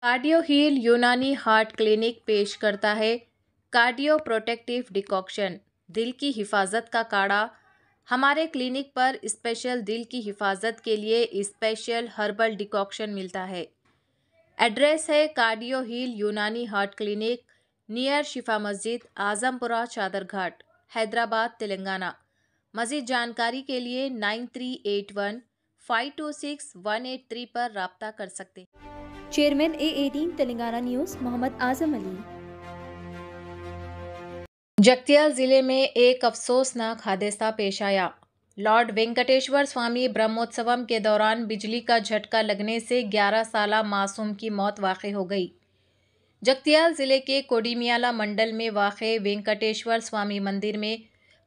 Cardio heal यूनानी heart clinic पेश करता है कार्डियो प्रोटेक्टिव डिकॉक्शन दिल की हिफाजत का काढ़ा। हमारे क्लिनिक पर स्पेशल दिल की हिफाजत के लिए स्पेशल हर्बल डिकॉक्शन मिलता है। एड्रेस है कार्डियो हील यूनानी हार्ट क्लिनिक नियर शिफा मस्जिद आजमपुरा चादर घाट हैदराबाद तेलंगाना। मज़ीद जानकारी के लिए 9381526183 पर राब्ता कर सकते हैं। Chairman A18 Telangana news Mohammed Azam Ali. Jagtial जिले में एक अफसोसनाक हादसा पेश आया। लॉर्ड वेंकटेश्वर स्वामी ब्रह्मोत्सवम के दौरान बिजली का झटका लगने से 11 साला मासूम की मौत वाक़ई हो गई। जगतियाल जिले के कोडीमियाला मंडल में वाक़े वेंकटेश्वर स्वामी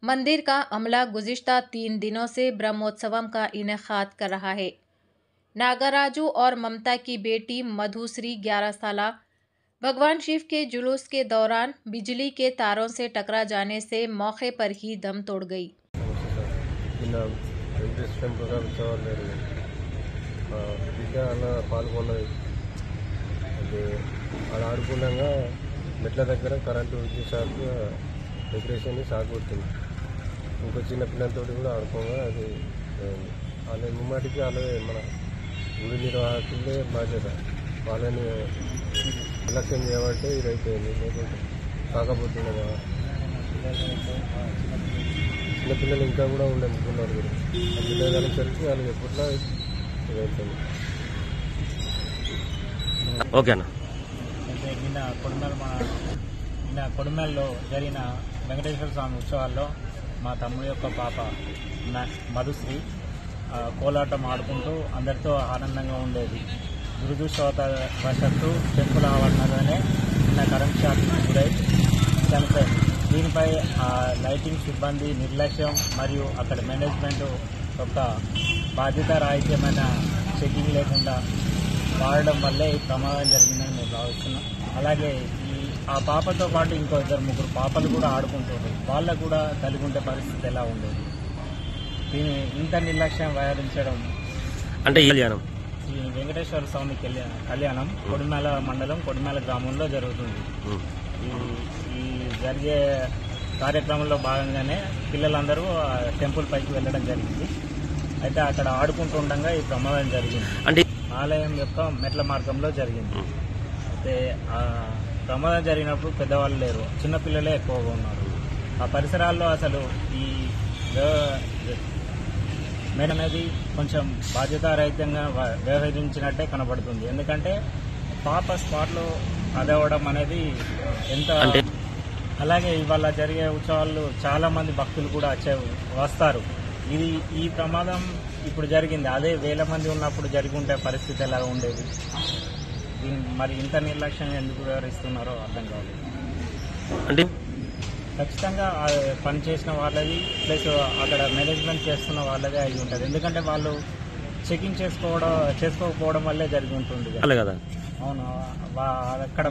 मंदिर का अमला गुज़िश्ता 3 दिनों से ब्रह्मोत्सवम का इनेकाद कर रहा है। नागराजू और ममता की बेटी मधुश्री 11 साला भगवान शिव के जुलूस के दौरान बिजली के तारों से टकरा जाने से मौके पर ही दम तोड़ गई। మెట్ల దగ్గర కరెంటు విద్యుత్ షాక్ డెకరేషన్ షాక్ కొట్టింది. ఇంకో చిన్న పిల్లలతో కూడా ఆడుకోగా అది వాళ్ళ ముమ్మాటికి వాళ్ళే మన గుడి నిర్వాహకులే బాధ్యత. వాళ్ళని నిర్లక్ష్యం చేయబట్టే ఇది అయిపోయింది. లేకుంటే కాకపోతుండే కదా. చిన్నపిల్లలు ఇంకా కూడా ఉండే ముగ్గున్నారు కూడా ఆ పిల్లలు కలిసరికి వాళ్ళకి ఎప్పట్లో ఇది అయిపోయింది. ఓకేనా. నిన్న కొడిమేల్లో జరిగిన వెంకటేశ్వర స్వామి ఉత్సవాల్లో మా తమ్ముడి యొక్క పాప మధుశ్రీ కోలాటం ఆడుకుంటూ అందరితో ఆనందంగా ఉండేది. దురదృష్టవశాత్తు టెంపుల్ ఆవరణలోనే నిన్న కరెంట్ షాక్ గురై చనిపోయింది. దీనిపై లైటింగ్ సిబ్బంది నిర్లక్ష్యం మరియు అక్కడ మేనేజ్మెంట్ యొక్క బాధ్యతారాహిత్యమైన చెకింగ్ లేకుండా వాడడం వల్లే ఈ ప్రమాదం జరిగిందని మేము భావిస్తున్నాం. అలాగే ఆ పాపతో పాటు ఇంకో 2-3 పాపలు కూడా ఆడుకుంటారు. వాళ్ళకు కూడా తల్లిగుంటే పరిస్థితి ఎలా ఉండేది. దీన్ని ఇంత నిర్లక్ష్యం వ్యవహరించడం అంటే ఈ వెంకటేశ్వర స్వామి కళ్యాణం కొడిమేల మండలం కొడిమేల గ్రామంలో జరుగుతుంది. ఈ జరిగే కార్యక్రమంలో భాగంగానే పిల్లలందరూ టెంపుల్ పైకి వెళ్ళడం జరిగింది. అయితే అక్కడ ఆడుకుంటుండగా ఈ ప్రమాదం జరిగింది. అంటే ఆలయం యొక్క మెట్ల మార్గంలో జరిగింది. అయితే ఆ ప్రమాదం జరిగినప్పుడు పెద్దవాళ్ళు లేరు, చిన్నపిల్లలే ఎక్కువగా ఉన్నారు. ఆ పరిసరాల్లో అసలు ఈ మేడ అనేది కొంచెం బాధ్యతారహితంగా వ్యవహరించినట్టే కనబడుతుంది. ఎందుకంటే పాప స్పాట్లో అదవడం అనేది ఎంత. అలాగే ఇవాళ జరిగే ఉత్సవాలు చాలా మంది భక్తులు కూడా వస్తారు. ఈ ప్రమాదం ఇప్పుడు జరిగింది. అదే వేల మంది ఉన్నప్పుడు జరిగి ఉంటే పరిస్థితి ఎలా ఉండేది. మరి ఇంత నిర్లక్ష్యంగా ఎందుకు వ్యవహరిస్తున్నారో అర్థం కాలేదు. అంటే ఖచ్చితంగా పని చేసిన వాళ్ళది ప్లస్ అక్కడ మేనేజ్మెంట్ చేస్తున్న వాళ్ళదే అయి ఉంటుంది. ఎందుకంటే వాళ్ళు చెకింగ్ చేసుకోకపోవడం వల్లే జరిగి ఉంటుంది కదా. అవును, అక్కడ